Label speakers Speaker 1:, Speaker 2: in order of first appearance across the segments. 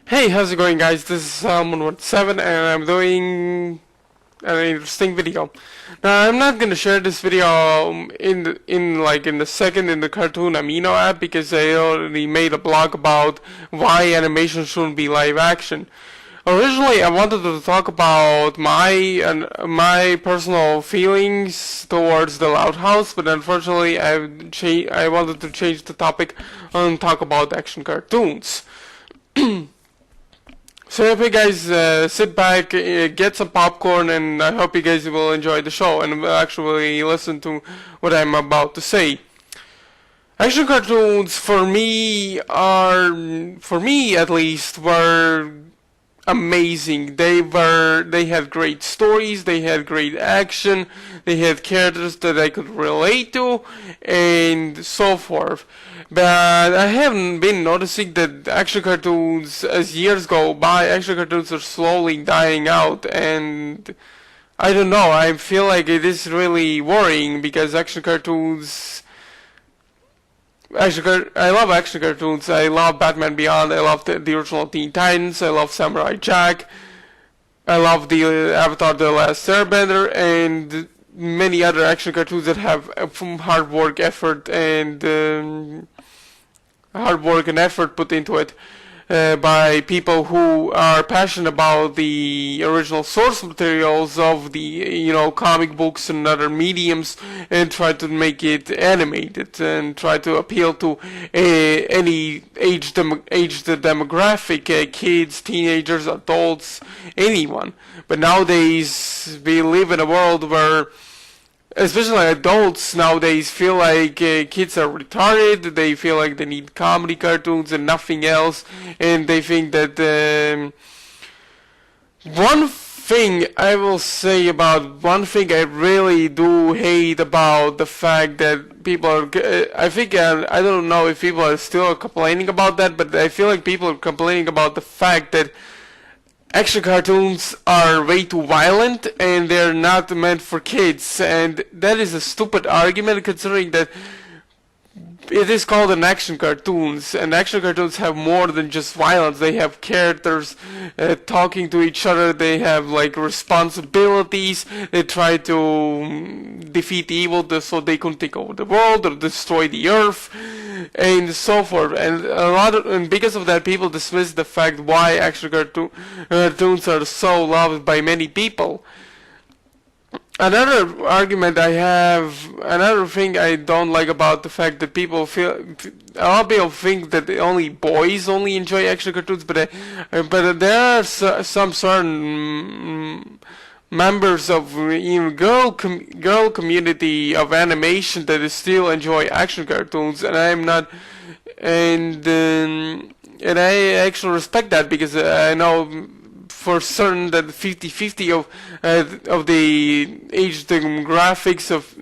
Speaker 1: Hey, how's it going, guys? This is Salmon17 and I'm doing an interesting video. Now, I'm not gonna share this video in the second in the Cartoon Amino app because I already made a blog about why animation shouldn't be live action. Originally, I wanted to talk about my personal feelings towards the Loud House, but unfortunately, I wanted to change the topic and talk about action cartoons. So I hope you guys sit back, get some popcorn, and I hope you guys will enjoy the show and will actually listen to what I'm about to say. Action cartoons for me at least, were amazing. They had great stories, they had great action, they had characters that I could relate to, and so forth. But I haven't been noticing that action cartoons, as years go by, action cartoons are slowly dying out, and I don't know, I feel like it is really worrying because I love action cartoons. I love Batman Beyond. I love the original Teen Titans. I love Samurai Jack. I love the Avatar: The Last Airbender, and many other action cartoons that have hard work, effort put into it by people who are passionate about the original source materials of the comic books and other mediums, and try to make it animated and try to appeal to any age demographic, kids, teenagers, adults, anyone. But nowadays we live in a world where especially adults nowadays feel like kids are retarded. They feel like they need comedy cartoons and nothing else, and they think that one thing I will say about one thing I really do hate about the fact that people are. I don't know if people are still complaining about that, but I feel like people are complaining about the fact that action cartoons are way too violent and they're not meant for kids, and that is a stupid argument considering that it is called an action cartoons, and action cartoons have more than just violence. They have characters talking to each other. They have like responsibilities. They try to defeat evil so they can take over the world or destroy the earth, and so forth. And because of that, people dismiss the fact why action cartoons are so loved by many people. Another thing I don't like about the fact that a lot of people think that only boys only enjoy action cartoons, but there are some certain members of girl community of animation that still enjoy action cartoons, and I'm not, and I actually respect that because I know for certain that 50-50 of the age demographics of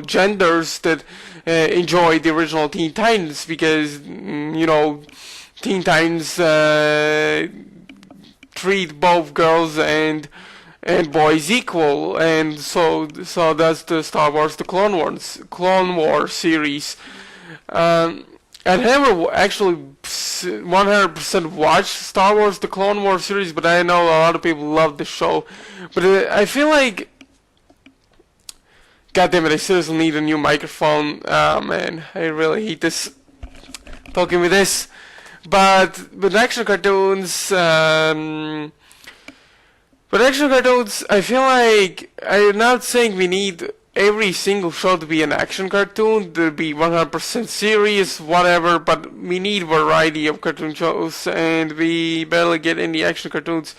Speaker 1: genders that enjoy the original Teen Titans, because Teen Titans treat both girls and boys equal, and so does the Star Wars the Clone Wars series. I never actually 100% watched Star Wars the Clone Wars series, but I know a lot of people love the show. But I feel like, God damn it, I seriously need a new microphone. Man, I really hate this talking with this. But action cartoons, I feel like I'm not saying we need every single show to be an action cartoon, to be 100% serious, whatever, but we need variety of cartoon shows, and we barely get any action cartoons.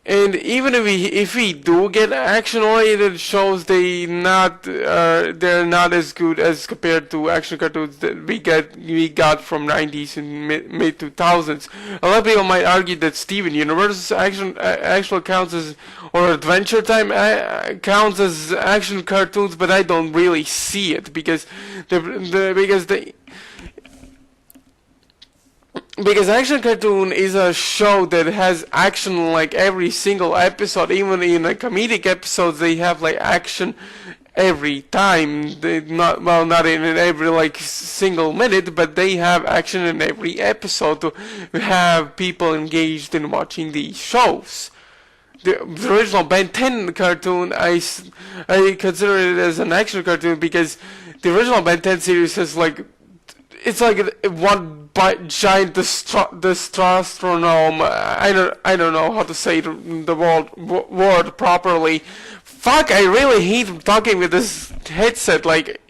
Speaker 1: And even if we do get action-oriented shows, they're not as good as compared to action cartoons that we got from 90s and mid 2000s. A lot of people might argue that Steven Universe actually counts as, or Adventure Time counts as action cartoons, but I don't really see it because action cartoon is a show that has action like every single episode. Even in the comedic episodes, they have like action every time. Not in every like single minute, but they have action in every episode to have people engaged in watching these shows. The original Ben 10 cartoon, I consider it as an action cartoon because the original Ben 10 series is like, it's like one giant testosterone. I don't know how to say the word properly. Fuck! I really hate talking with this headset. Like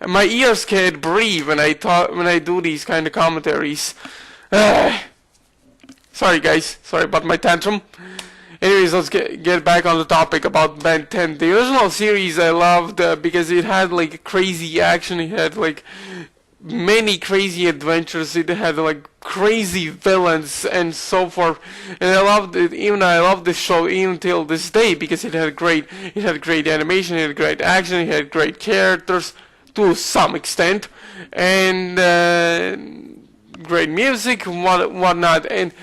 Speaker 1: my ears can't breathe when I do these kind of commentaries. Sorry guys. Sorry about my tantrum. Anyways, let's get back on the topic about Ben 10. The original series I loved because it had like crazy action. It had like many crazy adventures. It had like crazy villains and so forth. And I loved it. I love this show even till this day because it had great animation. It had great action. It had great characters to some extent, and great music and whatnot. And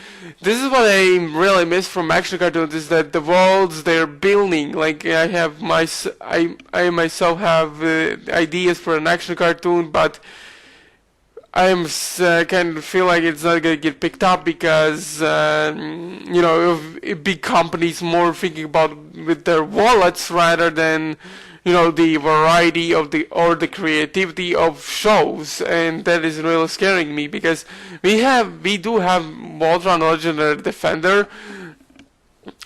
Speaker 1: this is what I really miss from action cartoons, is that the worlds they're building. Like I myself have ideas for an action cartoon, but I'm kind of feel like it's not gonna get picked up because if big companies more thinking about with their wallets rather than the variety of the creativity of shows, and that is really scaring me because we do have Voltron Legendary Defender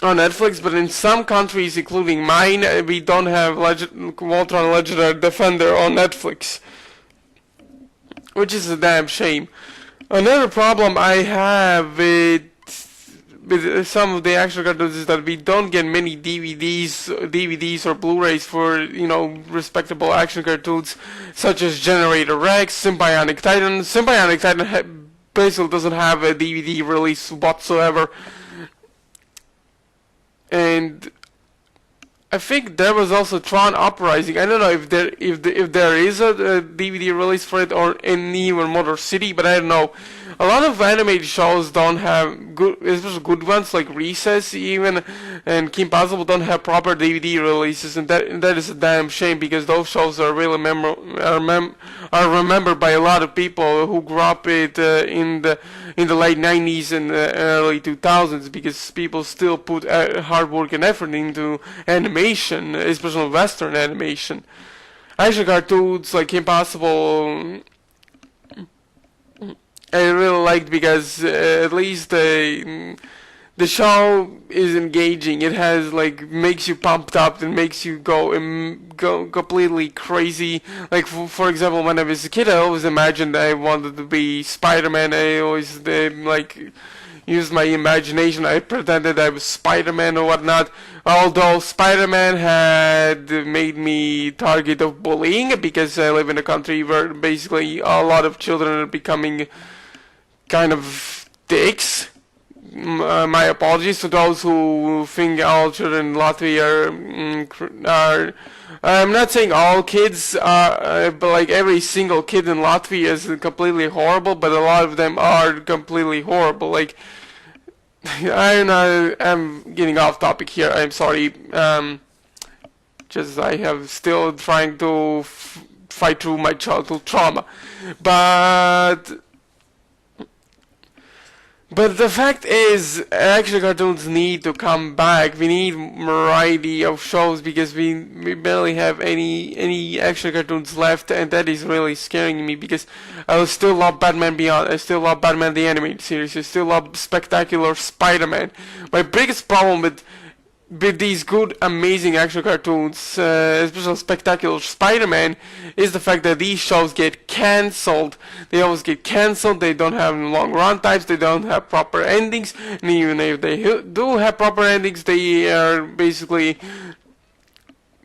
Speaker 1: on Netflix, but in some countries, including mine, we don't have Voltron Legendary Defender on Netflix, which is a damn shame. Another problem I have with some of the action cartoons is that we don't get many DVDs or Blu-rays for respectable action cartoons such as Generator Rex, Symbionic Titan. Symbionic Titan basically doesn't have a DVD release whatsoever, and I think there was also Tron Uprising. I don't know if there is a DVD release for it or in even Motor City, but I don't know. A lot of animated shows don't have good, especially good ones like Recess even and Kim Possible don't have proper DVD releases, and that is a damn shame because those shows are really are remembered by a lot of people who grew up in the late 90s and early 2000s, because people still put hard work and effort into animation, especially Western animation. Action cartoons like Kim Possible I really liked because at least the show is engaging. It has makes you pumped up and makes you go completely crazy. Like for example, when I was a kid, I always imagined I wanted to be Spider-Man. I always used my imagination. I pretended I was Spider-Man or whatnot. Although Spider-Man had made me target of bullying because I live in a country where basically a lot of children are becoming kind of dicks. My apologies to those who think all children in Latvia are I'm not saying all kids are, but every single kid in Latvia is completely horrible, but a lot of them are completely horrible. I'm getting off topic here. I'm sorry. Just I have still trying to fight through my childhood trauma, But the fact is, action cartoons need to come back. We need variety of shows because we barely have any action cartoons left, and that is really scaring me because I still love Batman Beyond. I still love Batman the Animated Series. I still love Spectacular Spider-Man. My biggest problem with these good, amazing action cartoons, especially Spectacular Spider-Man, is the fact that these shows get cancelled. They always get cancelled. They don't have long run times. They don't have proper endings. And even if they do have proper endings, they are basically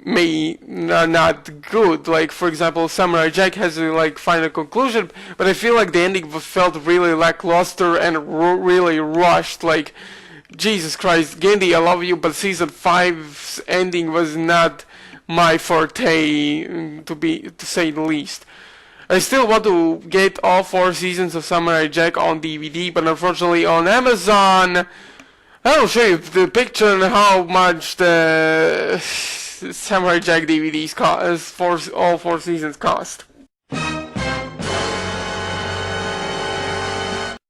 Speaker 1: not good. Like for example, Samurai Jack has a final conclusion, but I feel like the ending felt really lackluster and really rushed. Jesus Christ, Gandhi, I love you, but season 5's ending was not my forte, to say the least. I still want to get all 4 seasons of Samurai Jack on DVD, but unfortunately on Amazon, I will show you the picture and how much Samurai Jack DVDs cost, for all 4 seasons cost.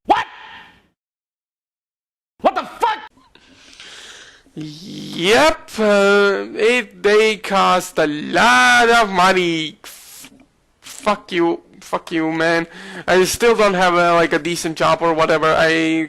Speaker 2: What? What the fuck?
Speaker 1: Yep, they cost a lot of money. Fuck you, man. I still don't have like a decent job or whatever. I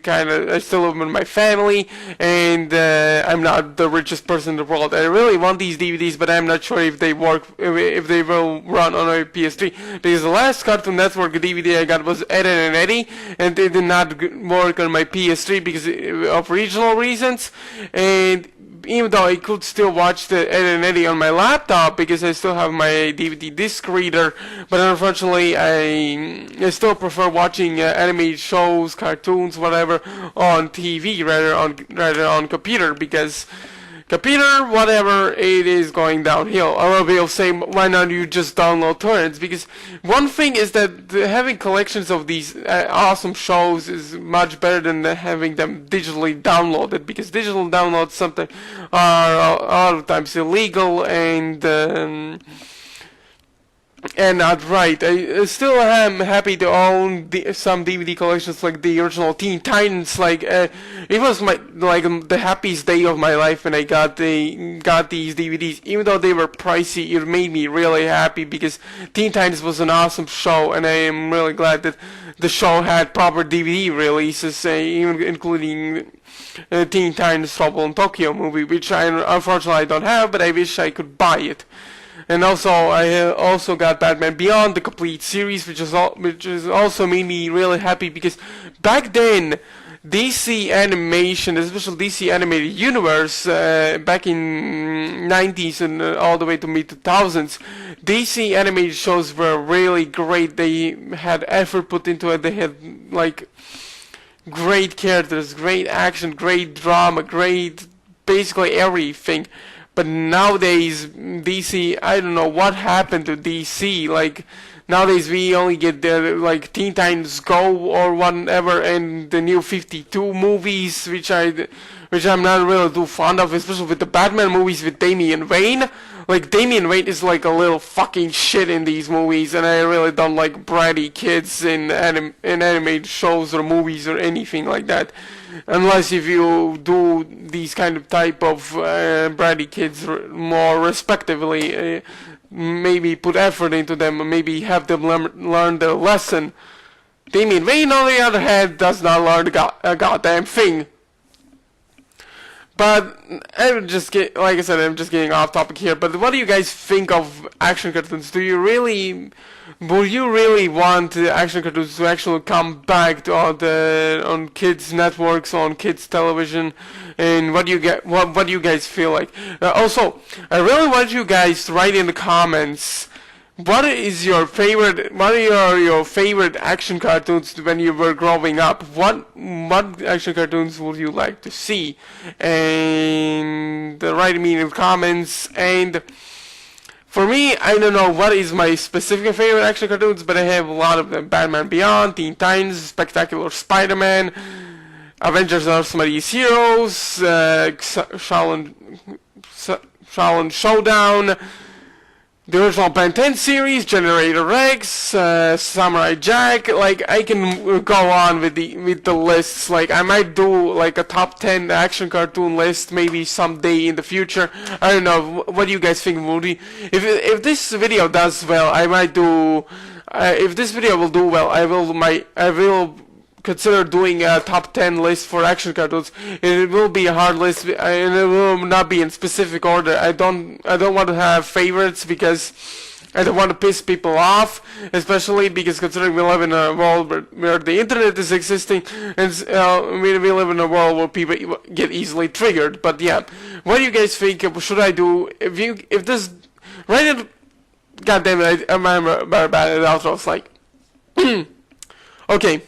Speaker 1: still live with my family, and I'm not the richest person in the world. I really want these DVDs, but I'm not sure if they work, if they will run on a PS3. Because the last Cartoon Network DVD I got was Ed, Edd n Eddy, and it did not work on my PS3 because of regional reasons. And even though I could still watch the Ed, Edd n Eddy on my laptop because I still have my DVD disc reader, but unfortunately I still prefer watching anime shows, cartoons, whatever on TV rather on computer, because computer, whatever, it is going downhill. A lot of people say, why not you just download torrents? Because one thing is that having collections of these awesome shows is much better than having them digitally downloaded, because digital downloads sometimes are a lot of times illegal and not right. I still am happy to own some DVD collections like the original Teen Titans. Like it was the happiest day of my life when I got these DVDs. Even though they were pricey, it made me really happy because Teen Titans was an awesome show, and I am really glad that the show had proper DVD releases, even including Teen Titans Trouble in Tokyo movie, which unfortunately I don't have, but I wish I could buy it. And also, I also got Batman Beyond, the complete series, which is also made me really happy because back then, DC animation, especially DC animated universe, back in 90s and all the way to mid 2000s, DC animated shows were really great. They had effort put into it. They had like great characters, great action, great drama, great basically everything. But nowadays, DC, I don't know what happened to DC. Like, nowadays we only get like Teen Titans Go or whatever, and the new 52 movies, which I'm not really too fond of, especially with the Batman movies with Damian Wayne. Like, Damian Wayne is like a little fucking shit in these movies, and I really don't like bratty kids in animated shows or movies or anything like that. Unless if you do these kind of type of bratty kids more respectively, maybe put effort into them, maybe have them learn their lesson. Damian Wayne, on the other hand, does not learn a goddamn thing. But I'm just like I said, I'm just getting off topic here. But what do you guys think of action cartoons? Would you really want action cartoons to actually come back to on kids networks, on kids television? And what do you guys feel like? Also, I really want you guys to write in the comments. What are your favorite action cartoons when you were growing up? What action cartoons would you like to see? And write me in the comments. And for me, I don't know what is my specific favorite action cartoons, but I have a lot of them. Batman Beyond, Teen Titans, Spectacular Spider-Man, Avengers and Ultimate Heroes, Shaolin Showdown, the original Ben 10 series, Generator X, Samurai Jack. Like, I can go on with the lists. Like, I might do like a top 10 action cartoon list maybe someday in the future. I don't know. What do you guys think, Moody? If this video does well, I might do. If this video will do well, I will consider doing a top 10 list for action cartoons. It will be a hard list, and it will not be in specific order. I don't want to have favorites because I don't want to piss people off, especially because considering we live in a world where the internet is existing, and we live in a world where people get easily triggered. But yeah, what do you guys think? Should I do if this right in? God damn it! I remember bad at outros. Like, okay.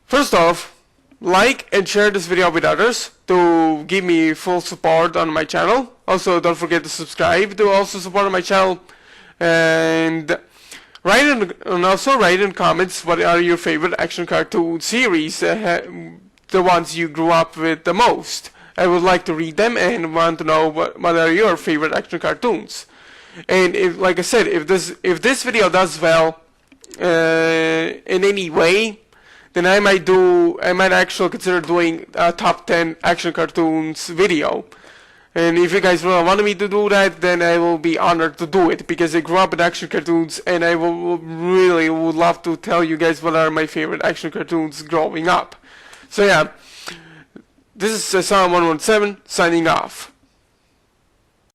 Speaker 1: First off, like and share this video with others to give me full support on my channel. Also, don't forget to subscribe to also support my channel. And also write in comments what are your favorite action cartoon series, the ones you grew up with the most. I would like to read them and want to know what are your favorite action cartoons. And if, like I said, if this video does well in any way, then I might actually consider doing a top 10 action cartoons video. And if you guys really want me to do that, then I will be honored to do it, because I grew up in action cartoons and I really would love to tell you guys what are my favorite action cartoons growing up. So yeah, this is Sam117 signing off.